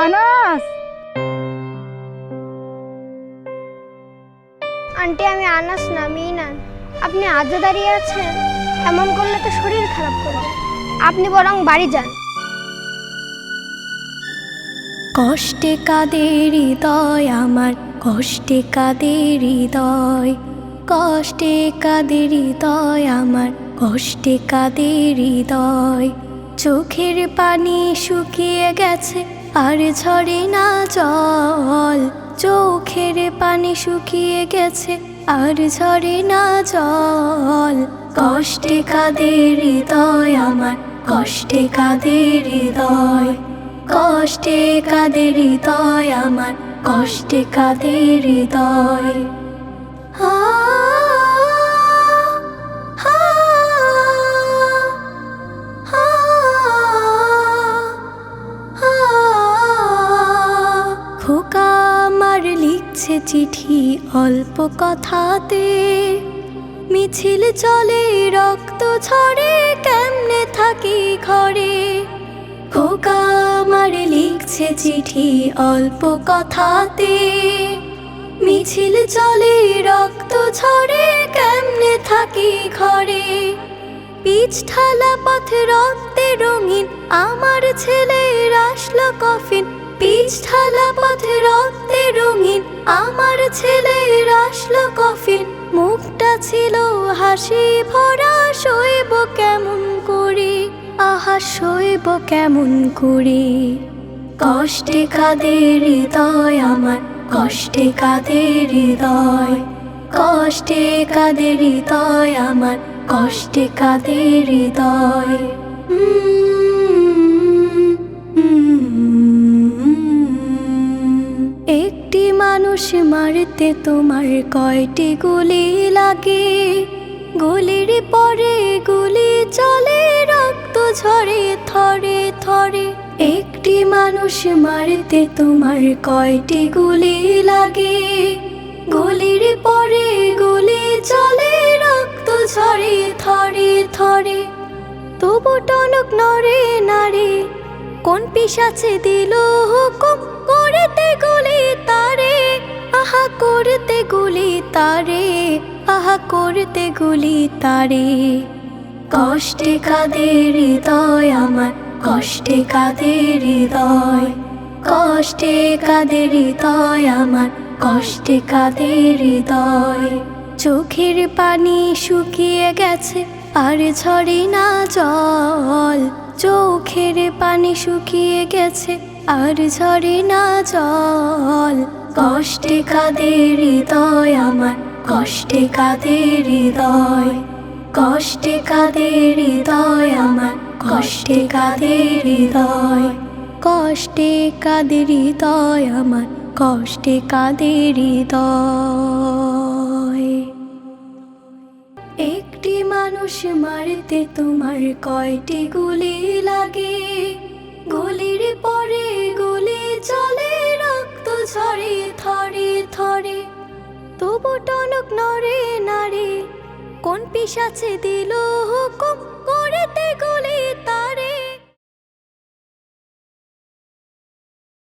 Anas, aunty আমি আনাস না, মিনান। আপনি আজও দাঁড়িয়ে আছেন? এমন করলে তো শরীর খারাপ করবে। আপনি বরং বাড়ি যান। কষ্টে কাঁদে হৃদয় আমার, কষ্টে কাঁদে হৃদয়, কষ্টে কাঁদে হৃদয় আমার, কষ্টে কাঁদে হৃদয়। চোখের পানি শুকিয়ে গেছে আর ঝরে না জল, চোখের পানি শুকিয়ে গেছে আর ঝরে না জল। কষ্টে কাঁদে হৃদয় আমার, কষ্টে কাঁদে হৃদয়, কষ্টে কাঁদে হৃদয় আমার, কষ্টে কাঁদে হৃদয়। হা হা হা হা। খোকা আমার লিখছে চিঠি অল্প কথাতে, মিছিল চলে রক্ত ঝরে কেমনে থাকি ঘরে। খোকা আমার লিখছে চিঠি অল্প কথাতে, মিছিল চলে রক্ত ঝরে কেমনে থাকি ঘরে। পিচ ঢালা পথ রক্তে রঙিন আমার ছেলের আসলো কফিন, পিচ ঢালা পথ রক্তে রঙিন আমার ছেলের আসলো কফিন। মুখটা ছিল হাসি ভরা, সইব কেমন করে, আহা সইব কেমন করে। কষ্টে কাঁদে হৃদয় আমার, কষ্টে কাঁদে হৃদয়, কষ্টে কাঁদে হৃদয় আমার, কষ্টে কাঁদে হৃদয়। একটি মানুষ মারতে তোমার কয়টি গুলি লাগে, গুলির পরে গুলি চলে রক্ত ঝরে থরে থরে। একটি মানুষ মারতে তোমার কয়টি গুলি লাগে, গুলির পরে গুলি চলে রক্ত ঝরে থরে থরে। তবু টনক নড়ে নারে, কোন পিশাচে দিল হুকুম করতে গুলি তারে, আহা করতে গুলি তারে, আহা করতে গুলি তারে। কষ্টে কাঁদে হৃদয় আমার, কষ্টে কাঁদে হৃদয়, কষ্টে কাঁদে হৃদয় আমার, কষ্টে কাঁদে হৃদয়। চোখের পানি শুকিয়ে গেছে আর ঝরে না জল, চোখের পানি শুকিয়ে গেছে আর ঝরে না জল। কষ্টে কাঁদে হৃদয় আমার, কষ্টে কাঁদে হৃদয়, কষ্টে কাঁদে হৃদয় আমার, কষ্টে কাঁদে হৃদয়, কষ্টে কাঁদে হৃদয় আমার, কষ্টে কাঁদে হৃদয়। একটি মানুষ মারতে তোমার কয়টি গুলি লাগে, গুলির পরে গুলি চলে রক্ত ঝরে থরে থরে। তবু টনক নড়ে নারে, কোন পিশাচে দিল হুকুম